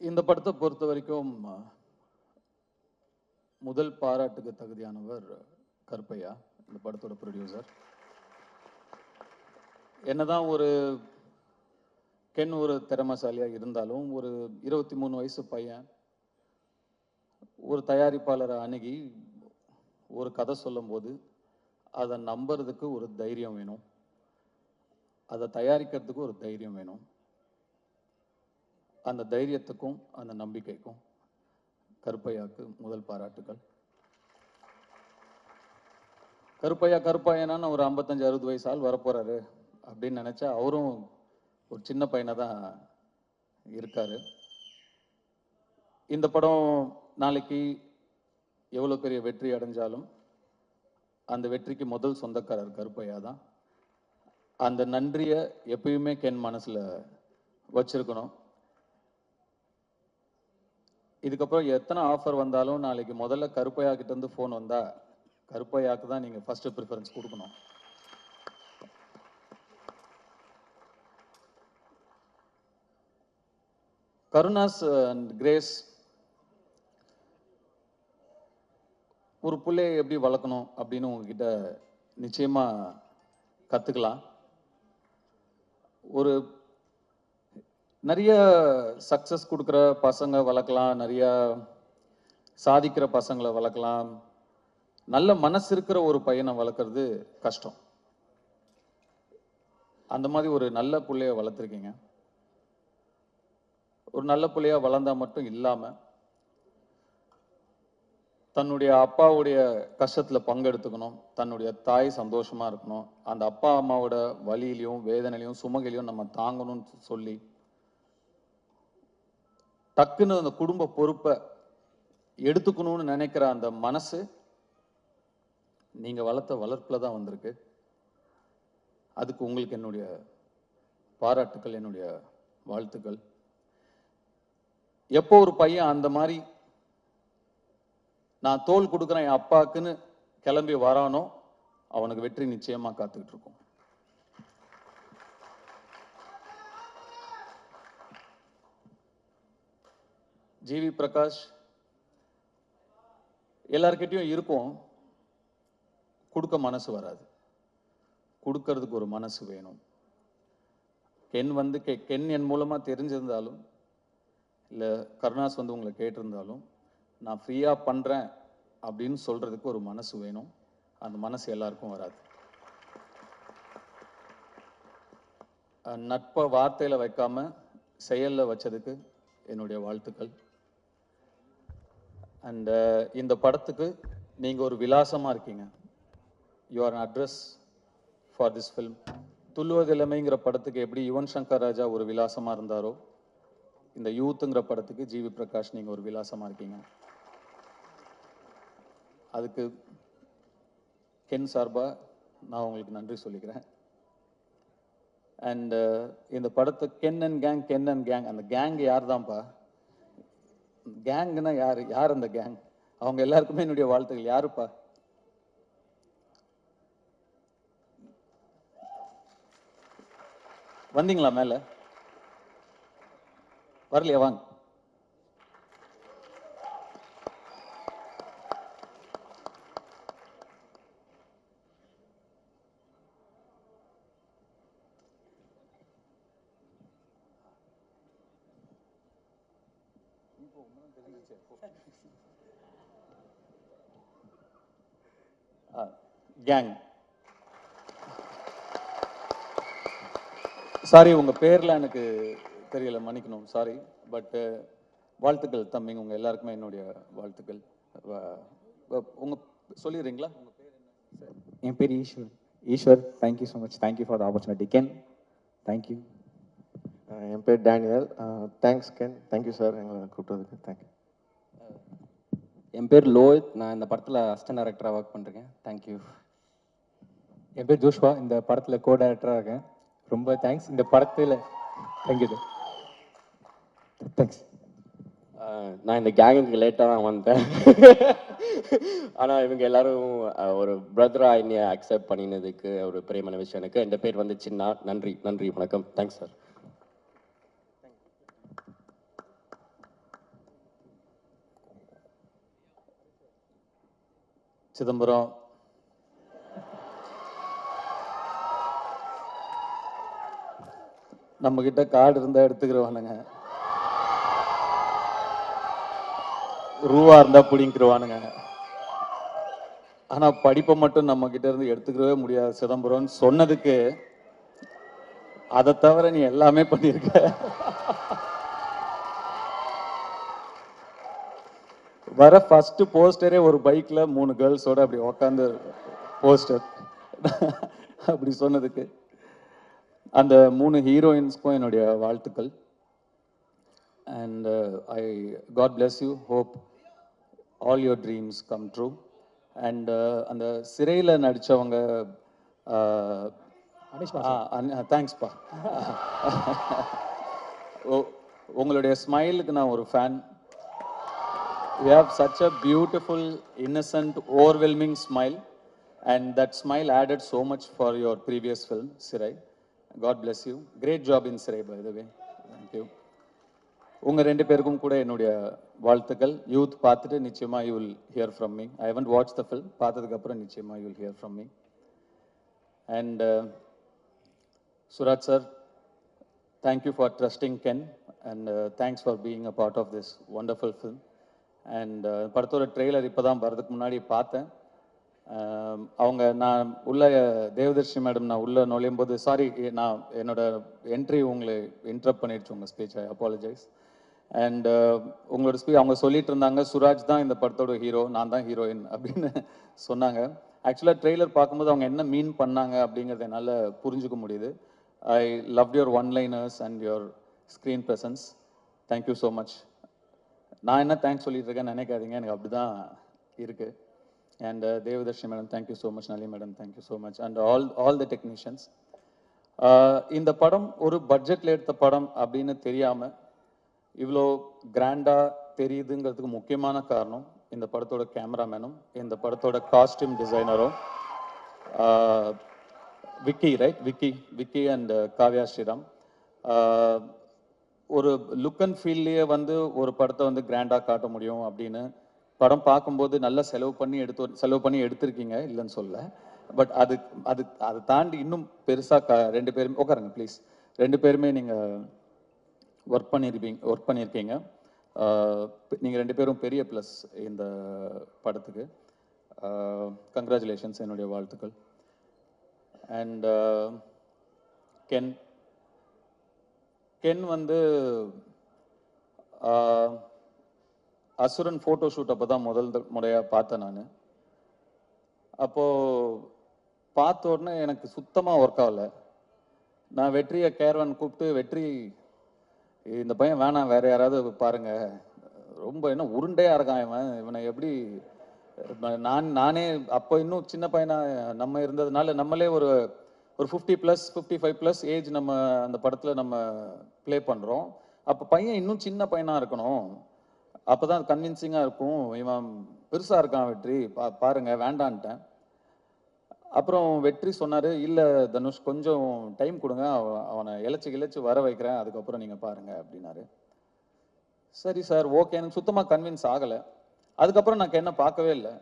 இந்த படத்தை பொறுத்த வரைக்கும் முதல் பாராட்டுக்கு தகுதியானவர் கருப்பையா, இந்த படத்தோட ப்ரொடியூசர். என்னதான் ஒரு கென் ஒரு திறமைசாலியாக இருந்தாலும் ஒரு 23 வயசு பையன் ஒரு தயாரிப்பாளரை அணுகி ஒரு கதை சொல்லும்போது அதை நம்புறதுக்கு ஒரு தைரியம் வேணும், அதை தயாரிக்கிறதுக்கு ஒரு தைரியம் வேணும். அந்த தைரியத்துக்கும் அந்த நம்பிக்கைக்கும் கருப்பையாக்கு முதல் பாராட்டுகள். கருப்பையனான்னு ஒரு 55-60 வயசு ஆள் வரப்போறாரு அப்படின்னு நினைச்சா அவரும் ஒரு சின்ன பையனை தான் இருக்காரு. இந்த படம் நாளைக்கு எவ்வளோ பெரிய வெற்றி அடைஞ்சாலும் அந்த வெற்றிக்கு முதல் சொந்தக்காரர் கருப்பையா தான். அந்த நன்றியை எப்பயுமே கென் மனசில் வச்சிருக்கணும். இதுக்கப்புறம் எத்தனை ஆஃபர் வந்தாலும் நாளைக்கு முதல்ல கருப்பையா கிட்ட இருந்து ஃபோன் வந்தா கருப்பையாக்கு தான் நீங்கள் ஃபர்ஸ்ட் ப்ரிஃபரன்ஸ் கொடுக்கணும். கருணாஸ் அண்ட் கிரேஸ் ஒரு பிள்ளையை எப்படி வளர்க்கணும் அப்படின்னு உங்ககிட்ட நிச்சயமா கற்றுக்கலாம். ஒரு நிறைய சக்ஸஸ் கொடுக்குற பசங்க வளர்க்கலாம், நிறைய சாதிக்கிற பசங்களை வளர்க்கலாம். நல்ல மனசு இருக்கிற ஒரு பையனை வளர்க்குறது கஷ்டம். அந்த மாதிரி ஒரு நல்ல பிள்ளைய வளர்த்துருக்கீங்க. ஒரு நல்ல பிள்ளையா வளர்ந்தா மட்டும் இல்லாமல் தன்னுடைய அப்பாவுடைய கஷ்டத்தில் பங்கெடுத்துக்கணும், தன்னுடைய தாய் சந்தோஷமா இருக்கணும், அந்த அப்பா அம்மாவோட வலியிலையும் வேதனையிலையும் சுமகையிலையும் நம்ம தாங்கணும்னு சொல்லி டக்குன்னு அந்த குடும்ப பொறுப்பை எடுத்துக்கணும்னு நினைக்கிற அந்த மனசு நீங்க வளர்த்த வளர்ப்புல தான் வந்திருக்கு. அதுக்கு உங்களுக்கு என்னுடைய பாராட்டுக்கள், என்னுடைய வாழ்த்துக்கள். எப்போ ஒரு பையன் அந்த மாதிரி நான் தோல் கொடுக்குறேன் என் அப்பாக்குன்னு கிளம்பி வரானோ அவனுக்கு வெற்றி நிச்சயமா காத்துக்கிட்டு இருக்கும். ஜிவி பிரகாஷ் எல்லார்கிட்டையும் இருக்கும், கொடுக்க மனசு வராது, கொடுக்கறதுக்கு ஒரு மனசு வேணும். கென் என் மூலமா தெரிஞ்சிருந்தாலும் இல்லை கருணாஸ் உங்களை கேட்டிருந்தாலும் நான் ஃப்ரீயா பண்றேன் அப்படின்னு சொல்றதுக்கு ஒரு மனசு வேணும். அந்த மனசு எல்லாருக்கும் வராது. நட்பை வார்த்தையில வைக்காம செயல்ல வச்சதுக்கு என்னுடைய வாழ்த்துக்கள். அண்ட் இந்த படத்துக்கு நீங்க ஒரு விலாசமா இருக்கீங்க. You are an address for this film. துள்ளுவதிலமைங்கிற படத்துக்கு எப்படி யுவன் சங்கர் ராஜா ஒரு விலாசமா இருந்தாரோ, இந்த யூத்துங்கிற படத்துக்கு ஜிவி பிரகாஷ் நீங்க ஒரு விலாசமா இருக்கீங்க. அதுக்கு கென் சார்பா நான் உங்களுக்கு நன்றி சொல்லிக்கிறேன். அண்ட் இந்த படத்தை கென் அண்ட் கேங், அந்த கேங் யார் தான்ப்பா? கேங்னா யார் அந்த கேங்? அவங்க எல்லாருக்குமே என்னுடைய வாழ்த்துக்கள். யாருப்பா? வந்தீங்களா மேல? வரலையா? வாங்க. கேங். சாரி, உங்க பேர்ல எனக்கு தெரியல, மன்னிக்கணும், சாரி. பட் வாழ்த்துக்கள் தம்பிங்க, உங்க எல்லாருக்குமே என்னுடைய வாழ்த்துக்கள். உங்க சொல்லிடுறீங்களா? உங்க பேர் என்ன? என் பேர் Eswar. Thank you so much. Thank you for the opportunity Ken. Thank you. என் பேர் Daniel. Thanks Ken. Thank you sir எங்களை கூப்பிட்டதுக்கு. தேங்க்யூ. என் பேர் லோஹித். நான் இந்த படத்தில் அசிஸ்டன்ட் டைரக்டராக ஒர்க் பண்ணுறேன். தேங்க்யூ. என் பேர் ஜோஷ்வா. இந்த படத்தில் கோ டைரக்டராக இருக்கேன். ரொம்ப தேங்க்ஸ். இந்த படத்தில் தேங்க்யூ. தேங்க்ஸ். நான் இந்த கேங்குக்கு லேட்டாக தான் வந்தேன். ஆனால் இவங்க எல்லாரும் ஒரு பிரதராக என்னை அக்செப்ட் பண்ணினதுக்கு ஒரு பெரியமான விஷயம் எனக்கு. என் பேர் வந்து சின்னா. நன்றி, வணக்கம். Thanks sir. சிதம்பரம், நம்மக்கிட்ட கார்டு இருந்தால் எடுத்துக்கிறவானுங்க, ரூபா இருந்தால் பிடிங்கிருவானுங்க. ஆனால் படிப்பை மட்டும் நம்மக்கிட்ட இருந்து எடுத்துக்கிறவே முடியாது சிதம்பரம்னு சொன்னதுக்கு, அதை தவிர நீ எல்லாமே பண்ணியிருக்க. வர ஃபர்ஸ்ட் போஸ்டரே ஒரு பைக்ல 3 கேர்ள்ஸோட அப்படி உக்காந்து போஸ்டர் அப்படி சொன்னதுக்கு, அந்த 3 ஹீரோயின்ஸ்க்கும் என்னுடைய வாழ்த்துக்கள். And I God bless you, hope all your dreams come true. And அந்த சிறையில் நடித்தவங்க, தேங்க்ஸ்ப்பா. உங்களுடைய ஸ்மைலுக்கு நான் ஒரு fan. You have such a beautiful, innocent, overwhelming smile, and that smile added so much for your previous film, Sirai. God bless you. Great job in Sirai, by the way. Thank you. உங்க 2 பேருக்கும் கூட என்னுடைய வாழ்த்துக்கள். Youth பார்த்துட்டு நிச்சயமா you will hear from me. I haven't watched the film. பார்த்ததுக்கு அப்புறம் நிச்சயமா you will hear from me. And Suraj sir, thank you for trusting Ken, and thanks for being a part of this wonderful film. And படத்தோட trailer இப்போ தான் வரதுக்கு முன்னாடி பார்த்தேன். அவங்க நான் உள்ள தேவதர்ஷி மேடம் நான் உள்ளே நுழையும் போது, சாரி நான் என்னோட என்ட்ரி உங்களை இன்டரப்ட் பண்ணிடுச்சு உங்கள் ஸ்பீச், ஐ அப்பாலஜைஸ். அண்ட் உங்களோட ஸ்பீச் அவங்க சொல்லிட்டு இருந்தாங்க, சுராஜ் தான் இந்த படத்தோட ஹீரோ, நான் தான் ஹீரோயின் அப்படின்னு சொன்னாங்க. ஆக்சுவலாக ட்ரெய்லர் பார்க்கும்போது அவங்க என்ன மீன் பண்ணாங்க அப்படிங்கிறத என்னால் புரிஞ்சுக்க முடியுது. I love your one-liners and your screen presence. Thank you so much. நான் என்ன தேங்க்ஸ் சொல்லிட்டு இருக்கேன்னு நினைக்காதீங்க, எனக்கு அப்படி தான் இருக்குது. And Devadarshi madam thank you so much, Nali madam thank you so much, and all the technicians. இந்த படம் ஒரு பட்ஜெட்டில் எடுத்த படம் அப்படின்னு தெரியாமல் இவ்வளோ கிராண்டாக தெரியுதுங்கிறதுக்கு முக்கியமான காரணம் இந்த படத்தோட கேமராமேனும் இந்த படத்தோட காஸ்டியூம் டிசைனரும், விக்கி, ரைட், விக்கி அண்ட் காவ்யா ஸ்ரீராம். ஒரு லுக் அண்ட் ஃபீல்லையே வந்து ஒரு படத்தை வந்து கிராண்டாக காட்ட முடியும் அப்படின்னு படம் பார்க்கும்போது நல்லா செலவு பண்ணி எடுத்திருக்கீங்க, இல்லைன்னு சொல்ல. பட் அதை தாண்டி இன்னும் பெருசாக 2 பேருமே உட்காருங்க ப்ளீஸ், 2 பேருமே நீங்கள் ஒர்க் பண்ணியிருக்கீங்க. நீங்கள் 2 பேரும் பெரிய ப்ளஸ் இந்த படத்துக்கு. கங்க்ராச்சுலேஷன்ஸ், என்னுடைய வாழ்த்துக்கள். அண்ட் கென் வந்து அசுரன் ஃபோட்டோ ஷூட் அப்போ தான் முதல் முறையாக பார்த்தேன் நான். அப்போது பார்த்த உடனே எனக்கு சுத்தமாக ஒர்க் ஆகலை. நான் வெற்றியை கேரவன் கூப்பிட்டு, வெற்றி இந்த பையன் வேணாம், வேறு யாராவது பாருங்க, ரொம்ப என்ன உருண்டையாக இருக்கான் இவனை எப்படி. நானே அப்போ இன்னும் சின்ன பையனாக நம்ம இருந்ததுனால நம்மளே ஒரு 50+, 55+ ஏஜ் நம்ம அந்த படத்தில் நம்ம ப்ளே பண்ணுறோம். அப்போ பையன் இன்னும் சின்ன பையனாக இருக்கணும், அப்போ தான் கன்வின்சிங்காக இருக்கும். இவன் பெருசாக இருக்கான் வெற்றி, பாருங்க, வேண்டான்ட்டேன். அப்புறம் வெற்றி சொன்னார், இல்லை தனுஷ் கொஞ்சம் டைம் கொடுங்க, அவனை இழைச்சி வர வைக்கிறேன், அதுக்கப்புறம் நீங்கள் பாருங்க அப்படின்னாரு. சரி சார், ஓகே. எனக்கு சுத்தமாக கன்வின்ஸ் ஆகலை. அதுக்கப்புறம் நான் என்ன பார்க்கவே இல்லை.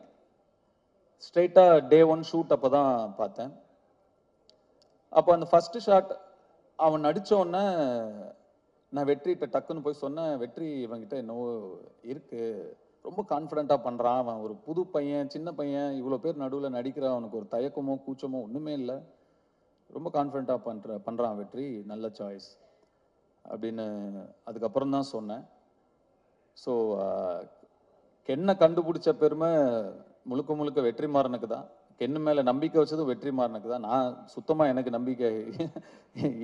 ஸ்ட்ரெயிட்டாக Day 1 ஷூட் அப்போ தான் பார்த்தேன். அப்போ அந்த ஃபர்ஸ்ட் ஷாட் அவன் நடித்த உடனே நான் வெற்றிகிட்ட டக்குன்னு போய் சொன்னேன், வெற்றி இவங்கிட்ட என்னவோ இருக்குது, ரொம்ப கான்ஃபிடென்ட்டாக பண்ணுறான், அவன் ஒரு புது பையன், சின்ன பையன், இவ்வளோ பேர் நடுவில் நடிக்கிறான், அவனுக்கு ஒரு தயக்கமோ கூச்சமோ ஒன்றுமே இல்லை, ரொம்ப கான்ஃபிடென்ட்டாக பண்ணுறான் வெற்றி, நல்ல சாய்ஸ் அப்படின்னு அதுக்கப்புறம் தான் சொன்னேன். ஸோ கென்னை கண்டுபிடிச்ச பெருமை முழுக்க வெற்றிமாறனுக்கு தான். கென்னு மேலே நம்பிக்கை வச்சதும் வெற்றிமாறனுக்கு தான். நான் சுத்தமாக எனக்கு நம்பிக்கை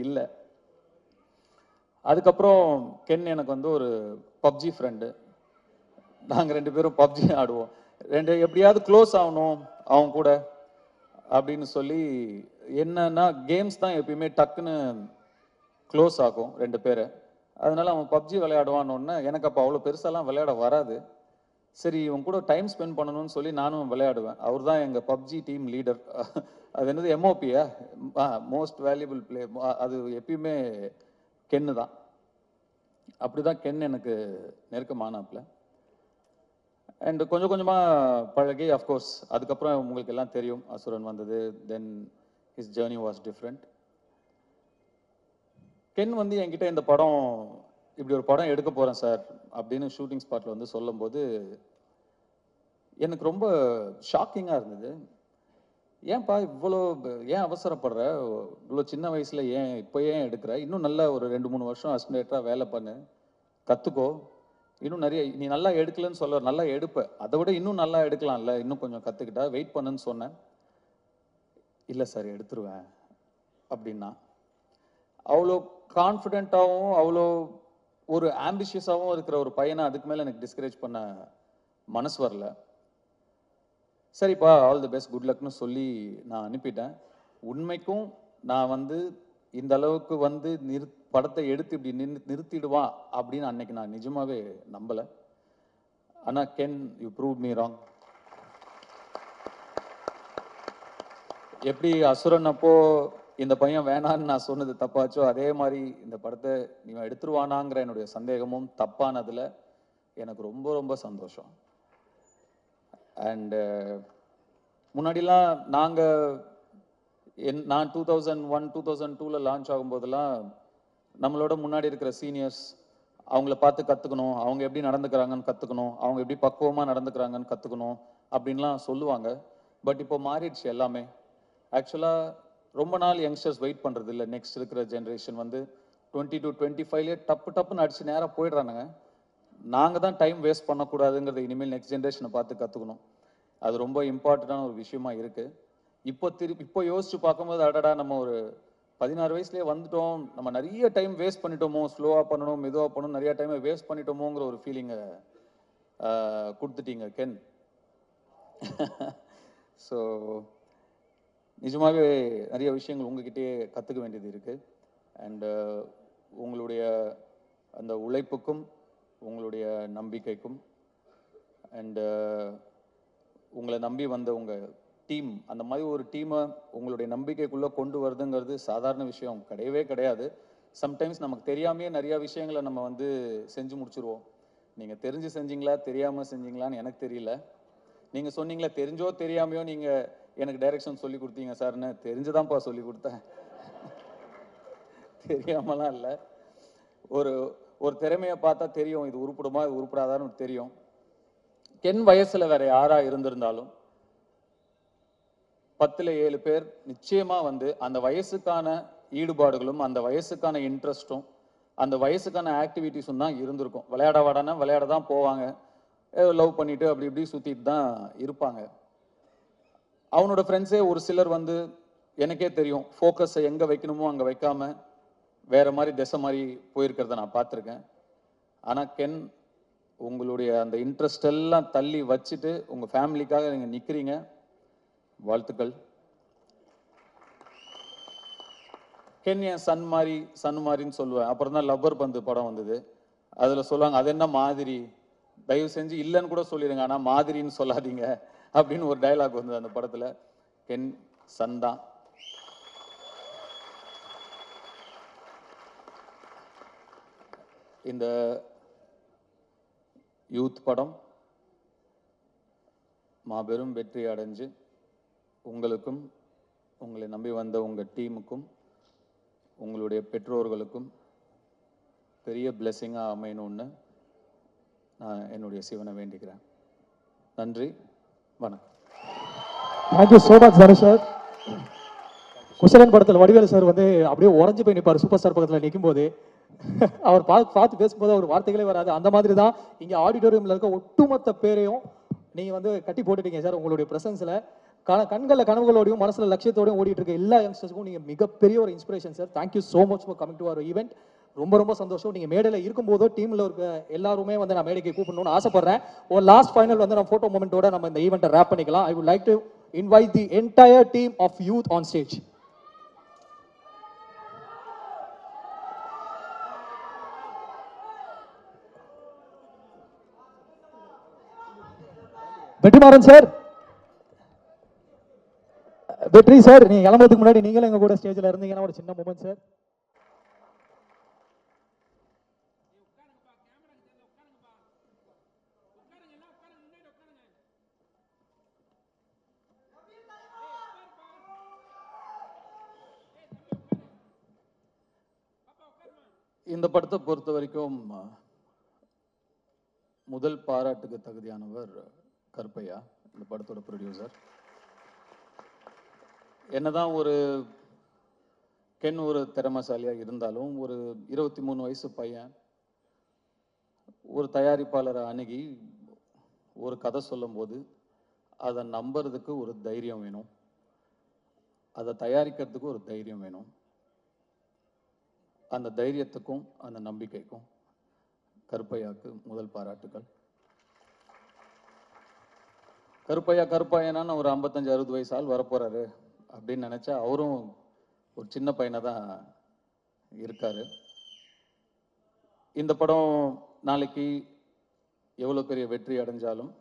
இல்லை. அதுக்கப்புறம் கென் எனக்கு வந்து ஒரு பப்ஜி ஃப்ரெண்டு. நாங்கள் 2 பேரும் பப்ஜி ஆடுவோம். எப்படியாவது க்ளோஸ் ஆகணும் அவன் கூட அப்படின்னு சொல்லி, என்னன்னா கேம்ஸ் தான் எப்பயுமே டக்குன்னு க்ளோஸ் ஆகும் 2 பேரை. அதனால அவன் பப்ஜி விளையாடுவான்னு, எனக்கு அப்போ அவ்வளோ பெருசாலாம் விளையாட வராது. சரி, இவன் கூட டைம் ஸ்பெண்ட் பண்ணணும்னு சொல்லி நானும் விளையாடுவேன். அவர் தான் எங்கள் பப்ஜி டீம் லீடர். அது என்னது, MOPயா, மோஸ்ட் வேல்யூபிள் பிளே, அது எப்பயுமே கென்னு தான். அப்படி தான் கென் எனக்கு நெருக்கமானாப்புல. அண்ட் கொஞ்சம் கொஞ்சமாக பழகி அஃப்கோர்ஸ் அதுக்கப்புறம் உங்களுக்கு எல்லாம் தெரியும் அசுரன் வந்தது. Then his journey was different. Ken வந்து என்கிட்ட இந்த படம் இப்படி ஒரு படம் எடுக்க போகிறேன் சார் அப்படின்னு ஷூட்டிங் ஸ்பாட்டில் வந்து சொல்லும்போது எனக்கு ரொம்ப ஷாக்கிங்காக இருந்தது. ஏன்பா இவ்வளோ ஏன் அவசரப்படுற, இவ்வளோ சின்ன வயசில் இப்போ ஏன் எடுக்கிற, இன்னும் நல்லா ஒரு 2-3 வருஷம் அசிஸ்டன்டேட்டராக வேலை பண்ணு, கற்றுக்கோ, இன்னும் நிறைய நீ நல்லா எடுக்கலன்னு சொல்ல, நல்லா எடுப்ப, அதை விட இன்னும் நல்லா எடுக்கலாம்ல, இன்னும் கொஞ்சம் கற்றுக்கிட்டா வெயிட் பண்ணுன்னு சொன்னேன். இல்லை சார் எடுத்துருவேன் அப்படின்னா. அவ்வளோ கான்ஃபிடென்ட்டாகவும் அவ்வளோ ஒரு ஆம்பிஷியஸாகவும் இருக்கிற ஒரு பையனை அதுக்கு மேலே எனக்கு டிஸ்கரேஜ் பண்ண மனசு வரல. சரிப்பா ஆல் தி பெஸ்ட் குட் லக்னு சொல்லி நான் அனுப்பிட்டேன். உண்மைக்கும் நான் வந்து இந்த அளவுக்கு வந்து படத்தை எடுத்து இப்படி நிறுத்திடுவான் அப்படின்னு அன்னைக்கு நான் நிஜமாவே நம்பலை. ஆனால் Ken you prove me wrong. எப்படி அசுரன் அப்போ இந்த பையன் வேணான்னு நான் சொன்னது தப்பாச்சோ, அதே மாதிரி இந்த படத்தை நீ எடுத்துருவானாங்கிற என்னுடைய சந்தேகமும் தப்பானதில் எனக்கு ரொம்ப ரொம்ப சந்தோஷம். அண்டு முன்னாடிலாம் நான் 2001 2002 லான்ச் ஆகும்போதெல்லாம் நம்மளோட முன்னாடி இருக்கிற சீனியர்ஸ் அவங்கள பார்த்து கற்றுக்கணும், அவங்க எப்படி நடந்துக்கிறாங்கன்னு கற்றுக்கணும், அவங்க எப்படி பக்குவமாக நடந்துக்கிறாங்கன்னு கற்றுக்கணும் அப்படின்லாம் சொல்லுவாங்க. பட் இப்போ மாறிடுச்சு எல்லாமே. ஆக்சுவலாக ரொம்ப நாள் யங்ஸ்டர்ஸ் வெயிட் பண்ணுறது இல்லை. நெக்ஸ்ட் இருக்கிற ஜென்ரேஷன் வந்து 20 to 25 டப்புன்னு அடிச்சு நேராக போயிடுறானுங்க. நாங்கள் தான் டைம் வேஸ்ட் பண்ணக்கூடாதுங்கிறத இனிமேல் நெக்ஸ்ட் ஜென்ரேஷனை பார்த்து கற்றுக்கணும். அது ரொம்ப இம்பார்ட்டண்ட்டான ஒரு விஷயமா இருக்குது. இப்போ யோசிச்சு பார்க்கும்போது அடடா நம்ம ஒரு 16 வயசுலேயே வந்துட்டோம், நம்ம நிறைய டைம் வேஸ்ட் பண்ணிட்டோமோ, ஸ்லோவாக பண்ணணும் மெதுவாக பண்ணணும், நிறைய டைமை வேஸ்ட் பண்ணிட்டோமோங்கிற ஒரு ஃபீலிங்கை கொடுத்துட்டீங்க கென். ஸோ நிஜமாகவே நிறைய விஷயங்கள் உங்ககிட்டயே கற்றுக்க வேண்டியது இருக்குது. அண்டு உங்களுடைய அந்த உழைப்புக்கும் உங்களுடைய நம்பிக்கைக்கும் அண்டு உங்களை நம்பி வந்த உங்கள் டீம், அந்த மாதிரி ஒரு டீமை உங்களுடைய நம்பிக்கைக்குள்ளே கொண்டு வருதுங்கிறது சாதாரண விஷயம் கிடையவே கிடையாது. சம்டைம்ஸ் நமக்கு தெரியாமையே நிறையா விஷயங்களை நம்ம வந்து செஞ்சு முடிச்சுருவோம். நீங்கள் தெரிஞ்சு செஞ்சீங்களா தெரியாமல் செஞ்சீங்களான்னு எனக்கு தெரியல. நீங்கள் சொன்னீங்களா தெரிஞ்சோ தெரியாமையோ நீங்கள் எனக்கு டைரக்ஷன் சொல்லி கொடுத்தீங்க சார்னு. தெரிஞ்சுதான்ப்பா சொல்லி கொடுத்தேன், தெரியாமலாம் இல்லை. ஒரு திறமையை பார்த்தா தெரியும், இது உருப்படுமா இது உருப்படாதான்னு தெரியும். கென் வயசில் வேற யாராக இருந்திருந்தாலும் 10ல் 7 பேர் நிச்சயமாக வந்து அந்த வயசுக்கான ஈடுபாடுகளும் அந்த வயசுக்கான இன்ட்ரெஸ்ட்டும் அந்த வயசுக்கான ஆக்டிவிட்டிஸும் தான் இருந்திருக்கும். விளையாட விளையாட தான் போவாங்க, லவ் பண்ணிட்டு அப்படி இப்படி சுற்றிட்டு தான் இருப்பாங்க. அவனோட ஃப்ரெண்ட்ஸே ஒரு சிலர் வந்து எனக்கே தெரியும் ஃபோக்கஸை எங்கே வைக்கணுமோ அங்கே வைக்காம வேற மாதிரி திசை மாதிரி போயிருக்கிறத நான் பார்த்துருக்கேன். ஆனால் கென் உங்களுடைய அந்த இன்ட்ரெஸ்ட் எல்லாம் தள்ளி வச்சுட்டு உங்கள் ஃபேமிலிக்காக நீங்கள் நிற்கிறீங்க. வாழ்த்துக்கள். கென் என் சன் மாதிரின்னு சொல்லுவேன். அப்புறம் தான் லப்பர் பந்து படம் வந்தது, அதில் சொல்லுவாங்க அது என்ன மாதிரி, தயவு செஞ்சு இல்லைன்னு கூட சொல்லிடுங்க ஆனால் மாதிரின்னு சொல்லாதீங்க அப்படின்னு ஒரு டைலாக் வந்தது அந்த படத்தில். கென் சன் தான். இந்த யூத் படம் மாபெரும் வெற்றி அடைஞ்சு உங்களுக்கும் உங்களை நம்பி வந்த உங்கள் டீமுக்கும் உங்களுடைய பெற்றோர்களுக்கும் பெரிய பிளெஸ்ஸிங்காக அமையணும்னு நான் என்னுடைய சிவனை வேண்டிக்கிறேன். நன்றி, வணக்கம். Thank you so much Dhanush sir. Kuselan படத்தில் வடிவேலு சார் வந்து அப்படியே உறைஞ்சு போய் நிற்பார் சூப்பர் ஸ்டார் பக்கத்தில் நிற்கும் போது. அவர் பார்த்து பேசும்போது அவர் வார்த்தைகளே வராது. அந்த மாதிரி தான் இங்கே ஆடிட்டோரியமில் இருக்க ஒட்டுமொத்த பேரையும் நீங்கள் வந்து கட்டி போட்டுட்டீங்க சார் உங்களுடைய ப்ரெசன்ஸில். கண்களில் கனவுகளோடையும் மனசில் லட்சியத்தோடையும் ஓடிட்டு இருக்க எல்லா யங்ஸ்டர்ஸுக்கும் நீங்கள் மிகப்பெரிய ஒரு inspiration sir. Thank you so much for coming to our event. ரொம்ப ரொம்ப சந்தோஷம். நீங்கள் மேடையில் இருக்கும்போதோ டீமில் இருக்க எல்லாருமே வந்து நான் மேடைக்கு கூப்பிடணும்னு ஆசைப்படுறேன். ஒரு லாஸ்ட் ஃபைனல் வந்து நம்ம ஃபோட்டோ மூமெண்ட்டோட நம்ம இந்த ஈவெண்ட்டை ரேப் பண்ணிக்கலாம். I would like to invite the entire team of youth on stage. Vetrimaaran sir, Vetri sir, நீங்க கிளம்புறதுக்கு முன்னாடி நீங்களும் எங்க கூட ஸ்டேஜ்ல இருந்தீங்கன்னா ஒரு சின்ன மூமெண்ட் சார். இந்த படத்தை பொறுத்த வரைக்கும் முதல் பாராட்டுக்கு தகுதியானவர் கருப்பையா, இந்த படத்தோட ப்ரொடியூசர். என்னதான் ஒரு கென் ஒரு திறமைசாலியா இருந்தாலும், ஒரு 23 வயசு பையன் ஒரு தயாரிப்பாளரை அணுகி ஒரு கதை சொல்லும்போது அதை நம்புறதுக்கு ஒரு தைரியம் வேணும், அதை தயாரிக்கிறதுக்கு ஒரு தைரியம் வேணும். அந்த தைரியத்துக்கும் அந்த நம்பிக்கைக்கும் கருப்பையாக்கு முதல் பாராட்டுகள். கருப்பையனா ஒரு 55-60 வயசு ஆள் வரப்போறாரு அப்படின்னு நினைச்சா அவரும் ஒரு சின்ன பையனை தான் இருக்காரு. இந்த படம் நாளைக்கு எவ்வளோ பெரிய வெற்றி அடைஞ்சாலும்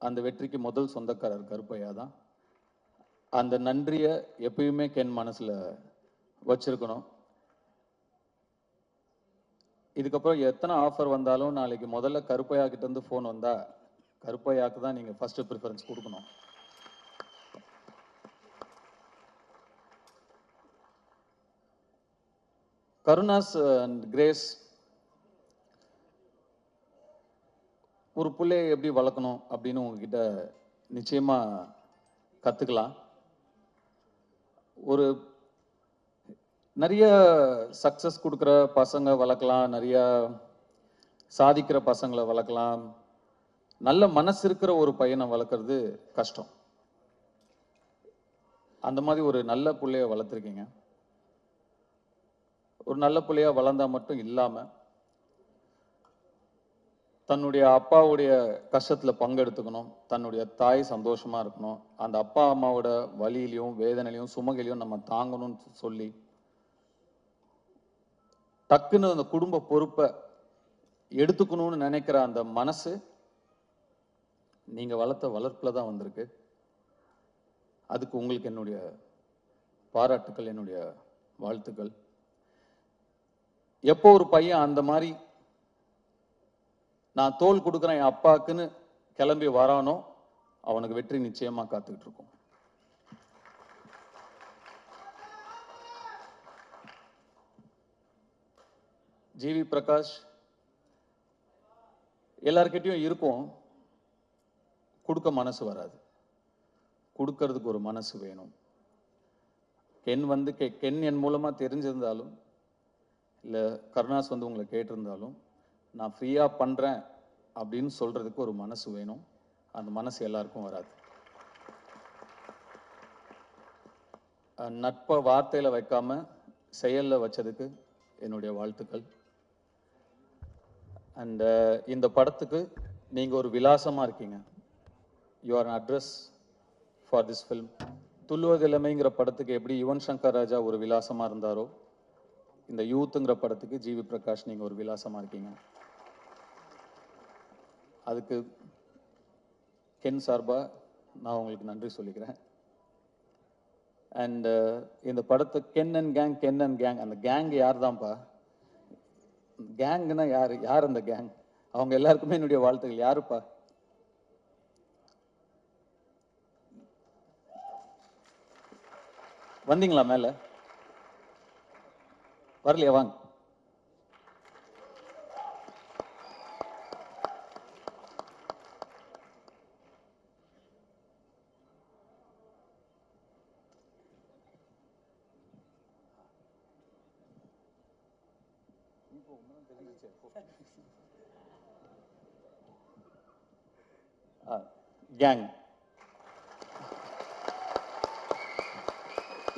அந்த வெற்றிக்கு முதல் சொந்தக்காரர் கருப்பையா தான். அந்த நன்றியை எப்பயுமே கென் மனசுல வச்சிருக்கணும். இதுக்கப்புறம் எத்தனை ஆஃபர் வந்தாலும் நாளைக்கு முதல்ல கருப்பையா கிட்ட இருந்து ஃபோன் வந்தா கருப்பையாக்கு தான் நீங்க ஃபர்ஸ்ட் ப்ரிஃபரன்ஸ் கொடுக்கணும். கருணாஸ் அண்ட் கிரேஸ் ஒரு பிள்ளையை எப்படி வளர்க்கணும் அப்படின்னு உங்ககிட்ட நிச்சயமா கத்துக்கலாம். ஒரு நிறைய சக்சஸ் கொடுக்குற பசங்க வளர்க்கலாம், நிறைய சாதிக்கிற பசங்களை வளர்க்கலாம். நல்ல மனசு இருக்கிற ஒரு பையனை வளர்க்குறது கஷ்டம். அந்த மாதிரி ஒரு நல்ல பிள்ளைய வளர்த்துருக்கீங்க. ஒரு நல்ல பிள்ளையா வளர்ந்தா மட்டும் இல்லாம தன்னுடைய அப்பாவுடைய கஷ்டத்துல பங்கெடுத்துக்கணும், தன்னுடைய தாய் சந்தோஷமா இருக்கணும், அந்த அப்பா அம்மாவோட வலியிலையும் வேதனையிலையும் சுமகையிலையும் நம்ம தாங்கணும்னு சொல்லி டக்குன்னு அந்த குடும்ப பொறுப்பை எடுத்துக்கணும்னு நினைக்கிற அந்த மனசு நீங்க வளர்த்த வளர்ப்புல தான் வந்திருக்கு. அதுக்கு உங்களுக்கு என்னுடைய பாராட்டுக்கள், என்னுடைய வாழ்த்துக்கள். எப்போ ஒரு பையன் அந்த மாதிரி நான் தோல் கொடுக்குறேன் என் அப்பாக்குன்னு கிளம்பி வரானோ அவனுக்கு வெற்றி நிச்சயமா காத்துக்கிட்டு இருக்கும். ஜிவி பிரகாஷ் எல்லார்கிட்டையும் இருக்கும், கொடுக்க மனசு வராது, கொடுக்கறதுக்கு ஒரு மனசு வேணும். கென் என் மூலமா தெரிஞ்சிருந்தாலும் இல்லை கருணாஸ் உங்களை கேட்டிருந்தாலும் நான் ஃப்ரீயாக பண்ணுறேன் அப்படின்னு சொல்கிறதுக்கு ஒரு மனசு வேணும். அந்த மனசு எல்லாருக்கும் வராது. நட்பை வார்த்தையில் வைக்காம செயலில் வச்சதுக்கு என்னுடைய வாழ்த்துக்கள். அண்ட் இந்த படத்துக்கு நீங்கள் ஒரு விலாசமாக இருக்கீங்க. You are an address for this film. துள்ளுவதில்லைங்கிற படத்துக்கு எப்படி யுவன் சங்கர் ராஜா ஒரு விலாசமாக இருந்தாரோ, இந்த யூத்துங்கிற படத்துக்கு ஜிவி பிரகாஷ் நீங்கள் ஒரு விலாசமாக இருக்கீங்க. அதுக்கு கென் சார்பாக நான் உங்களுக்கு நன்றி சொல்லிக்கிறேன். அண்ட் இந்த படத்தை கென் அண்ட் கேங், அந்த கேங் யார் தான்ப்பா? கேங்குன்னா யார் அந்த கேங்? அவங்க எல்லாருக்குமே என்னுடைய வாழ்த்துக்கள். யாருப்பா? வந்தீங்களா மேல? வரலையா? வாங்க. கேங்,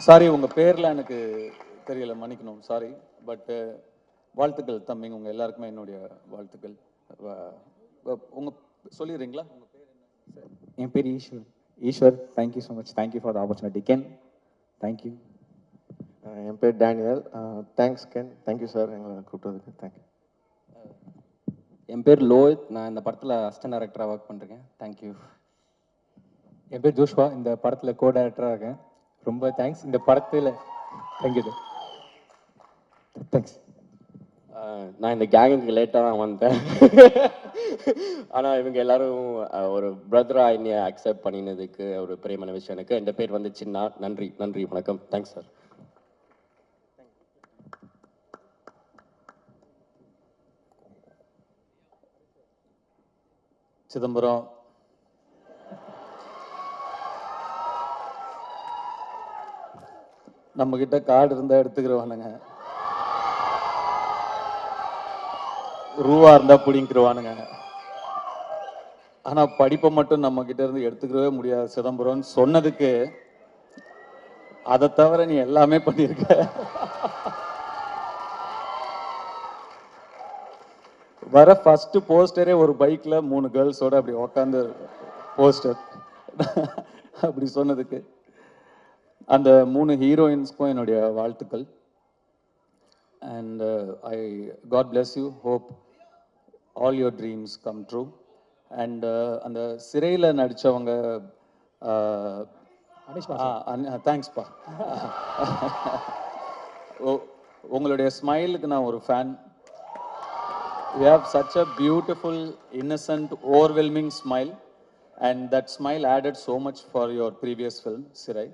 சாரி உங்க பேர்ல எனக்கு தெரியல, மன்னிக்கணும், சாரி. பட் வாழ்த்துக்கள் தம்பிங்க, உங்க எல்லாருக்குமே என்னுடைய வாழ்த்துக்கள். உங்க சொல்லிடுறீங்களா? உங்க பேர் என்ன? என் பேர் Eswar. Eswar, thank you so much. Thank you for the opportunity. Ken, thank you. என் பேர் Daniel. Thanks Ken, thank you sir எங்களை கூப்பிட்டதுக்கு. தேங்க்யூ. என் பேர் லோஹித், நான் இந்த படத்தில் அசிஸ்டன்ட் டைரக்டராக ஒர்க் பண்ணுறேன். தேங்க்யூ. என் பேர் ஜோஷ்வா, இந்த படத்தில் கோ டைரக்டராக இருக்கேன். ரொம்ப தேங்க்ஸ். இந்த படத்தில் தேங்க்யூ. தேங்க்ஸ். நான் இந்த கேங்குக்கு லேட்டாக தான் வந்தேன். ஆனால் இவங்க எல்லாரும் ஒரு பிரதராக என்னை அக்செப்ட் பண்ணினதுக்கு ஒரு பெரியமான விஷயம் எனக்கு. என் பேர் சின்னா. நன்றி, நன்றி, வணக்கம். Thanks sir. சிதம்பரம், நம்ம கிட்ட கார்டு இருந்தா எடுத்துக்கிறவானுங்க, ரூபா இருந்தா பிடிங்கிருவானுங்க. ஆனா படிப்பை மட்டும் நம்ம கிட்ட இருந்து எடுத்துக்கவே முடியாது சிதம்பரம்னு சொன்னதுக்கு, அதை தவிர நீ எல்லாமே பண்ணியிருக்க. வர ஃபர்ஸ்ட் போஸ்டரே ஒரு பைக்ல 3 கேர்ள்ஸோட அப்படி உக்காந்து போஸ்டர் அப்படி சொன்னதுக்கு, அந்த 3 ஹீரோயின்ஸ்க்கும் என்னுடைய வாழ்த்துக்கள். And I God bless you, hope all your dreams come true. And அந்த சிறையில் நடித்தவங்க, தேங்க்ஸ்ப்பா. உங்களுடைய ஸ்மைலுக்கு நான் ஒரு fan. You have such a beautiful, innocent, overwhelming smile, and that smile added so much for your previous film, Sirai.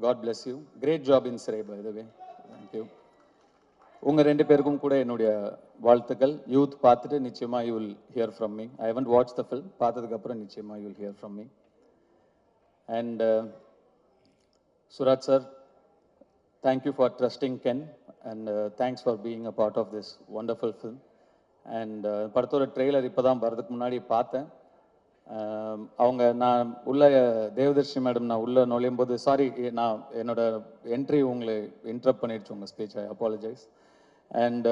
God bless you. Great job in Sirai, by the way. Thank you. உங்க 2 பேருக்கும் கூட என்னுடைய வாழ்த்துக்கள். Youth பார்த்துட்டு நிச்சயமா you will hear from me. I haven't watched the film. பார்த்ததுக்கு அப்புறம் நிச்சயமா you will hear from me. And Suraj sir, thank you for trusting Ken, and thanks for being a part of this wonderful film. And படத்தோட trailer இப்போ தான் வரதுக்கு முன்னாடி பார்த்தேன். அவங்க நான் உள்ள தேவதர்ஷி மேடம் நான் உள்ளே நுழையும் போது, சாரி நான் என்னோட என்ட்ரி உங்களை இன்டரப்ட் பண்ணிடுச்சு உங்கள் ஸ்பீச், ஐ அப்பாலஜைஸ். அண்ட்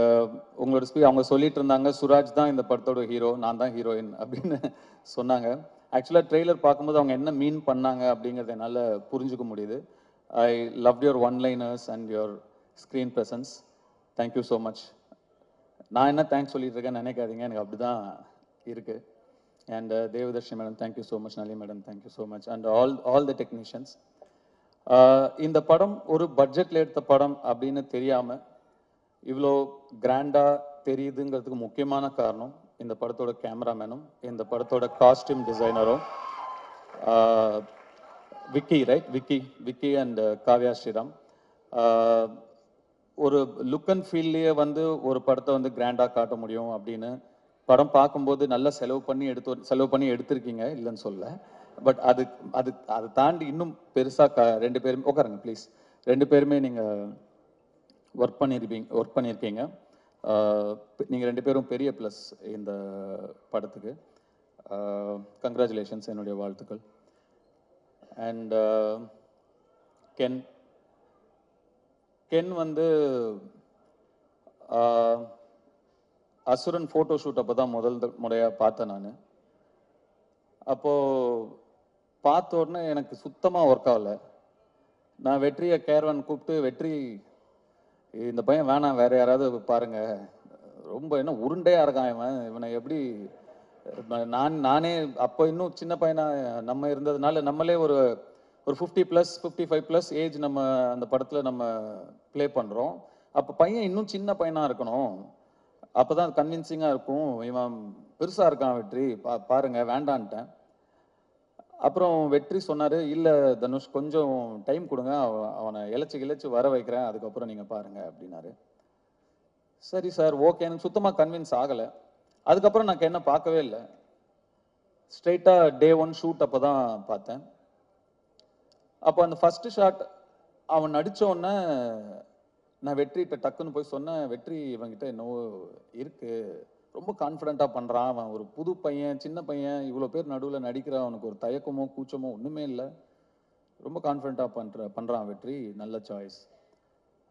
உங்களோட ஸ்பீச் அவங்க சொல்லிட்டு இருந்தாங்க, சுராஜ் தான் இந்த படத்தோட ஹீரோ, நான் தான் ஹீரோயின் அப்படின்னு சொன்னாங்க. ஆக்சுவலாக ட்ரெய்லர் பார்க்கும்போது அவங்க என்ன மீன் பண்ணாங்க அப்படிங்கிறத என்னால் புரிஞ்சுக்க முடியுது. I love your one-liners and your screen presence. Thank you so much. நான் என்ன தேங்க்ஸ் சொல்லிட்டு இருக்கேன்னு நினைக்காதீங்க, எனக்கு அப்படி தான் இருக்குது. And Devadarshi madam thank you so much, Nali madam thank you so much, and all the technicians. இந்த படம் ஒரு பட்ஜெட்டில் எடுத்த படம் அப்படின்னு தெரியாமல் இவ்வளோ கிராண்டாக தெரியுதுங்கிறதுக்கு முக்கியமான காரணம் இந்த படத்தோட கேமராமேனும் இந்த படத்தோட காஸ்டியூம் டிசைனரும், விக்கி, ரைட், விக்கி அண்ட் காவ்யா ஸ்ரீராம். ஒரு லுக் அண்ட் ஃபீல்லையே வந்து ஒரு படத்தை வந்து கிராண்டாக காட்ட முடியும் அப்படின்னு படம் பார்க்கும்போது நல்லா செலவு பண்ணி எடுத்திருக்கீங்க, இல்லைன்னு சொல்ல. பட் அதை தாண்டி இன்னும் பெருசாக 2 பேருமே உட்காருங்க ப்ளீஸ், 2 பேருமே நீங்கள் ஒர்க் பண்ணியிருக்கீங்க. நீங்கள் 2 பேரும் பெரிய ப்ளஸ் இந்த படத்துக்கு. கங்க்ராச்சுலேஷன்ஸ், என்னுடைய வாழ்த்துக்கள். அண்ட் கென் வந்து அசுரன் ஃபோட்டோ ஷூட் அப்போ தான் முதல் முறையாக பார்த்தேன் நான். அப்போது பார்த்த உடனே எனக்கு சுத்தமாக ஒர்க் ஆகலை. நான் வெற்றியை கேர்வன் கூப்பிட்டு, வெற்றி இந்த பையன் வேணாம், வேறு யாராவது பாருங்க, ரொம்ப என்ன உருண்டையாக இருக்கான் இவனை எப்படி. நானே அப்போ இன்னும் சின்ன பையனாக நம்ம இருந்ததுனால நம்மளே ஒரு 50+, 55+ ஏஜ் நம்ம அந்த படத்தில் நம்ம ப்ளே பண்ணுறோம். அப்போ பையன் இன்னும் சின்ன பையனாக இருக்கணும், அப்போ தான் கன்வின்சிங்காக இருக்கும். இவன் பெருசாக இருக்கான் வெற்றி, பாருங்க, வேண்டான்ட்டேன். அப்புறம் வெற்றி சொன்னார், இல்லை தனுஷ் கொஞ்சம் டைம் கொடுங்க, அவனை இழைச்சி வர வைக்கிறேன், அதுக்கப்புறம் நீங்கள் பாருங்க அப்படின்னாரு. சரி சார், ஓகே. எனக்கு சுத்தமாக கன்வின்ஸ் ஆகலை. அதுக்கப்புறம் நான் என்ன பார்க்கவே இல்லை. ஸ்ட்ரெயிட்டாக Day 1 ஷூட் அப்போ தான் பார்த்தேன். அப்போ அந்த ஃபர்ஸ்ட் ஷாட் அவன் நடித்த உடனே நான் வெற்றிகிட்ட டக்குன்னு போய் சொன்னேன், வெற்றி இவன்கிட்ட என்னவோ இருக்குது, ரொம்ப கான்ஃபிடென்ட்டாக பண்ணுறான், அவன் ஒரு புது பையன், சின்ன பையன், இவ்வளோ பேர் நடுவில் நடிக்கிறான், அவனுக்கு ஒரு தயக்கமோ கூச்சமோ ஒன்றுமே இல்லை, ரொம்ப கான்ஃபிடென்ட்டாக பண்ணுறான் வெற்றி, நல்ல சாய்ஸ்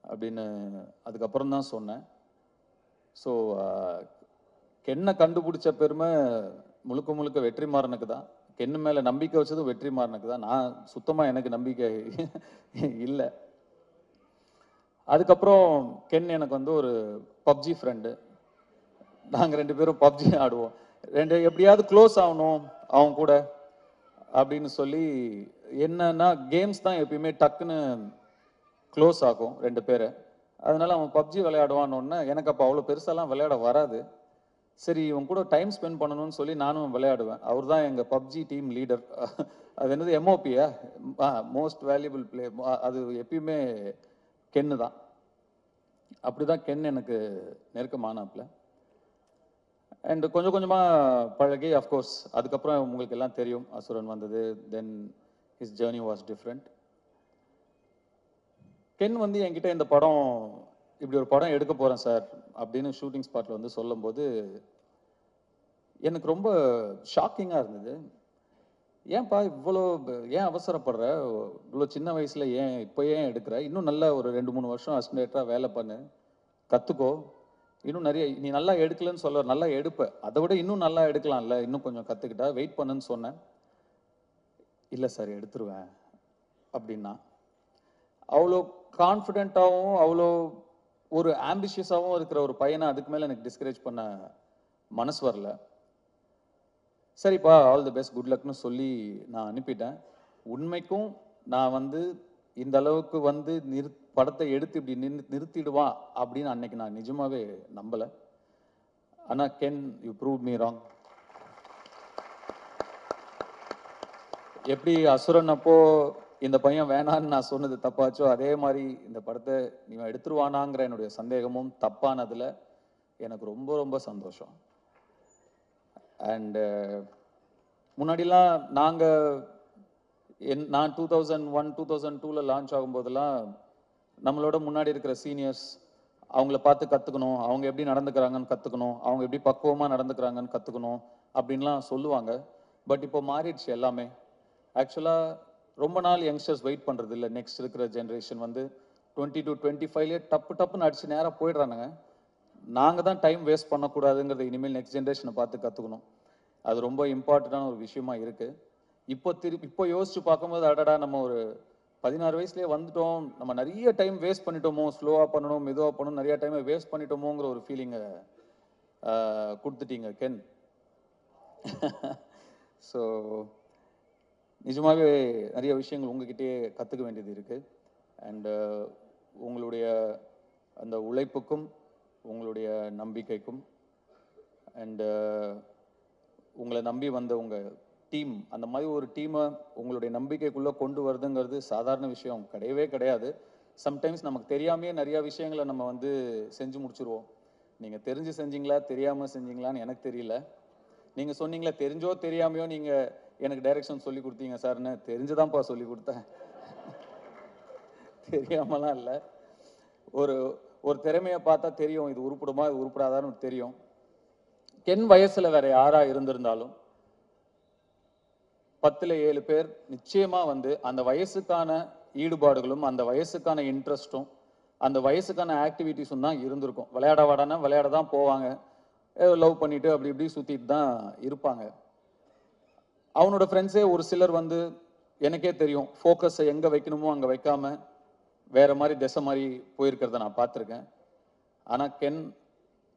அப்படின்னு அதுக்கப்புறம் தான் சொன்னேன். ஸோ கென்னை கண்டுபிடிச்ச பெருமை முழுக்க வெற்றிமாறனுக்கு தான். கென்னு மேலே நம்பிக்கை வச்சதும் வெற்றிமாறனுக்கு தான். நான் சுத்தமாக எனக்கு நம்பிக்கை இல்லை. அதுக்கப்புறம் கென் எனக்கு வந்து ஒரு பப்ஜி ஃப்ரெண்டு. நாங்கள் 2 பேரும் பப்ஜி ஆடுவோம். எப்படியாவது க்ளோஸ் ஆகணும் அவன் கூட அப்படின்னு சொல்லி, என்னன்னா கேம்ஸ் தான் எப்பயுமே டக்குன்னு க்ளோஸ் ஆகும் 2 பேரை. அதனால அவன் பப்ஜி விளையாடுவான்னு, எனக்கு அப்போ அவ்வளோ பெருசாலாம் விளையாட வராது. சரி, இவன் கூட டைம் ஸ்பெண்ட் பண்ணணும்னு சொல்லி நானும் விளையாடுவேன். அவர் தான் எங்கள் பப்ஜி டீம் லீடர். அது என்னது MOPயா, மோஸ்ட் வேல்யூபிள் பிளே, அது எப்பயுமே கென்னு தான். அப்படி தான் கென் எனக்கு நெருக்கமானாப்புல. அண்ட் கொஞ்சம் கொஞ்சமாக பழகி அஃப்கோர்ஸ் அதுக்கப்புறம் உங்களுக்கு எல்லாம் தெரியும் அசுரன் வந்தது. Then his journey was different. Ken வந்து என்கிட்ட இந்த படம் இப்படி ஒரு படம் எடுக்க போகிறேன் சார் அப்படின்னு ஷூட்டிங் ஸ்பாட்டில் வந்து சொல்லும்போது எனக்கு ரொம்ப ஷாக்கிங்காக இருந்தது. ஏன்பா இவ்வளோ ஏன் அவசரப்படுற, இவ்வளோ சின்ன வயசில் ஏன் இப்போ ஏன் எடுக்கிற, இன்னும் நல்லா ஒரு 2-3 வருஷம் அசிஸ்டன்டாக வேலை பண்ணு, கற்றுக்கோ, இன்னும் நிறைய நீ நல்லா எடுக்கலன்னு சொல்ல, நல்லா எடுப்ப, அதை விட இன்னும் நல்லா எடுக்கலாம்ல, இன்னும் கொஞ்சம் கற்றுக்கிட்டா வெயிட் பண்ணுன்னு சொன்னேன். இல்லை சார் எடுத்துருவேன் அப்படின்னா. அவ்வளோ கான்ஃபிடென்ட்டாகவும் அவ்வளோ ஒரு ஆம்பிஷியஸாகவும் இருக்கிற ஒரு பையனை அதுக்கு மேலே எனக்கு டிஸ்கரேஜ் பண்ண மனசு வரல. சரிப்பா ஆல் தி பெஸ்ட் குட் லக்னு சொல்லி நான் அனுப்பிட்டேன். உண்மைக்கும் நான் வந்து இந்த அளவுக்கு வந்து படத்தை எடுத்து இப்படி நிறுத்திடுவான் அப்படின்னு அன்னைக்கு நான் நிஜமாவே நம்பலை. ஆனால் Ken you prove me wrong. எப்படி அசுரன் அப்போ இந்த பையன் வேணான்னு நான் சொன்னது தப்பாச்சோ, அதே மாதிரி இந்த படத்தை நீ எடுத்துருவானாங்கிற என்னுடைய சந்தேகமும் தப்பானதில் எனக்கு ரொம்ப ரொம்ப சந்தோஷம். அண்டு முன்னாடிலாம் நான் 2001-2002 லான்ச் ஆகும்போதெல்லாம் நம்மளோட முன்னாடி இருக்கிற சீனியர்ஸ் அவங்கள பார்த்து கற்றுக்கணும், அவங்க எப்படி நடந்துக்கிறாங்கன்னு கற்றுக்கணும், அவங்க எப்படி பக்குவமாக நடந்துக்கிறாங்கன்னு கற்றுக்கணும் அப்படின்லாம் சொல்லுவாங்க. பட் இப்போ மாறிடுச்சு எல்லாமே. ஆக்சுவலாக ரொம்ப நாள் யங்ஸ்டர்ஸ் வெயிட் பண்ணுறது இல்லை. நெக்ஸ்ட் இருக்கிற ஜென்ரேஷன் வந்து 20 to 25 டப்புன்னு அடிச்சு நேராக போயிடுறானுங்க. நாங்கள் தான் டைம் வேஸ்ட் பண்ணக்கூடாதுங்கிறது இனிமேல் நெக்ஸ்ட் ஜென்ரேஷனை பார்த்து கற்றுக்கணும். அது ரொம்ப இம்பார்ட்டண்டான ஒரு விஷயமா இருக்குது. இப்போ யோசிச்சு பார்க்கும்போது அடடா நம்ம ஒரு 16 வயசுலேயே வந்துட்டோம், நம்ம நிறைய டைம் வேஸ்ட் பண்ணிட்டோமோ, ஸ்லோவாக பண்ணணும் மெதுவாக பண்ணணும், நிறைய டைமை வேஸ்ட் பண்ணிட்டோமோங்கிற ஒரு ஃபீலிங்கை கொடுத்துட்டீங்க கென். ஸோ நிஜமாகவே நிறைய விஷயங்கள் உங்ககிட்டயே கற்றுக்க வேண்டியது இருக்குது. அண்டு உங்களுடைய அந்த உழைப்புக்கும் உங்களுடைய நம்பிக்கைக்கும் அண்டு உங்களை நம்பி வந்த உங்கள் டீம், அந்த மாதிரி ஒரு டீமை உங்களுடைய நம்பிக்கைக்குள்ளே கொண்டு வருதுங்கிறது சாதாரண விஷயம் கிடையவே கிடையாது. சம்டைம்ஸ் நமக்கு தெரியாமையே நிறையா விஷயங்களை நம்ம வந்து செஞ்சு முடிச்சுருவோம். நீங்கள் தெரிஞ்சு செஞ்சீங்களா தெரியாமல் செஞ்சீங்களான்னு எனக்கு தெரியல. நீங்கள் சொன்னீங்களா தெரிஞ்சோ தெரியாமையோ நீங்கள் எனக்கு டைரக்ஷன் சொல்லி கொடுத்தீங்க சார்னு. தெரிஞ்சுதான்ப்பா சொல்லி கொடுத்தேன், தெரியாமலாம் இல்லை. ஒரு திறமையை பார்த்தா தெரியும், இது உருப்படுமா இது உருப்படாதான்னு தெரியும். கென் வயசில் வேற யாராக இருந்திருந்தாலும் 10ல் 7 பேர் நிச்சயமாக வந்து அந்த வயசுக்கான ஈடுபாடுகளும் அந்த வயசுக்கான இன்ட்ரெஸ்ட்டும் அந்த வயசுக்கான ஆக்டிவிட்டிஸும் தான் இருந்திருக்கும். விளையாட விளையாட தான் போவாங்க, லவ் பண்ணிட்டு அப்படி இப்படி சுற்றிட்டு தான் இருப்பாங்க. அவனோட ஃப்ரெண்ட்ஸே ஒரு சிலர் வந்து எனக்கே தெரியும் ஃபோக்கஸை எங்கே வைக்கணுமோ அங்கே வைக்காம வேற மாதிரி திசை மாதிரி போயிருக்கிறத நான் பார்த்துருக்கேன். ஆனால் கென்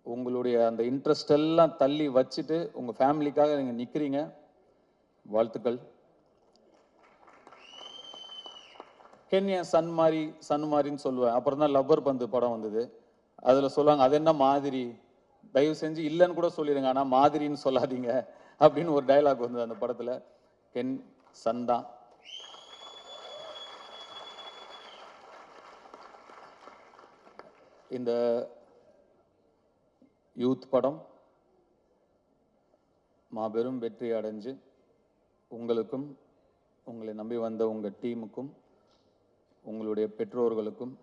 உங்களுடைய அந்த இன்ட்ரெஸ்ட் எல்லாம் தள்ளி வச்சுட்டு உங்கள் ஃபேமிலிக்காக நீங்கள் நிற்கிறீங்க. வாழ்த்துக்கள். கென் என் சன் மாதிரின்னு சொல்லுவேன். அப்புறம் தான் லப்பர் பந்து படம் வந்தது, அதில் சொல்லுவாங்க அது என்ன மாதிரி, தயவு செஞ்சு இல்லைன்னு கூட சொல்லிடுங்க ஆனால் மாதிரின்னு சொல்லாதீங்க அப்படின்னு ஒரு டைலாக் வந்தது அந்த படத்தில். கென் சன் தான். இந்த யூத் படம் மாபெரும் வெற்றி அடைஞ்சு உங்களுக்கும் உங்களை நம்பி வந்த உங்கள் டீமுக்கும் உங்களுடைய பெற்றோர்களுக்கும்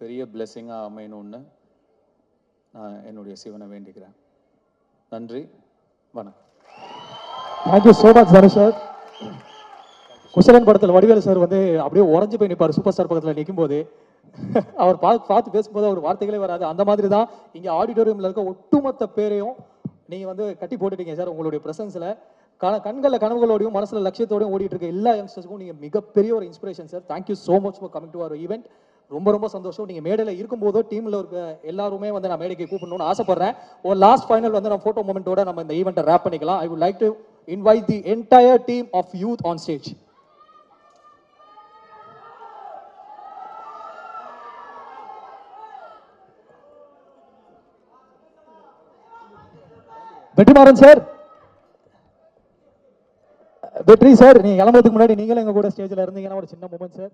பெரிய பிளெஸிங்காக அமையணும்னு நான் என்னுடைய சிவனை வேண்டிக்கிறேன். நன்றி, வணக்கம். Thank you so much Dhanush sir. Kuselan படத்தில் வடிவேலு சார் வந்து அப்படியே உறைஞ்சு போய் நிற்பார் சூப்பர் ஸ்டார் பக்கத்தில் நிற்கும் போது. அவர் பார்த்து பேசும்போது அவர் வார்த்தைகளே வராது. அந்த மாதிரி தான் இங்கே ஆடிட்டோரியமில் இருக்க ஒட்டுமொத்த பேரையும் நீங்கள் வந்து கட்டி போட்டுட்டீங்க சார். உங்களுடைய ப்ரெசன்ஸில் கண்களில் கனவுகளோடையும் மனசில் லட்சியத்தோடையும் ஓடிட்டு இருக்க எல்லா யங்ஸ்டர்ஸுக்கும் நீங்கள் மிகப்பெரிய ஒரு inspiration sir. Thank you so much for coming to our event. ரொம்ப ரொம்ப சந்தோஷம். நீங்கள் மேடையில் இருக்கும்போதோ டீமில் இருக்க எல்லாருமே வந்து நான் மேடைக்கு கூப்பிடணும்னு ஆசைப்படுறேன். ஒரு லாஸ்ட் ஃபைனல் வந்து நம்ம ஃபோட்டோ மூமெண்ட்டோட நம்ம இந்த ஈவெண்ட்டை ரேப் பண்ணிக்கலாம். I would like to invite the entire team of youth on stage. Vetrimaaran sir, Vetri sir, நீங்க கிளம்புறதுக்கு முன்னாடி நீங்களும் எங்க கூட ஸ்டேஜ்ல இருந்தீங்கன்னா ஒரு சின்ன மூமெண்ட் சார்.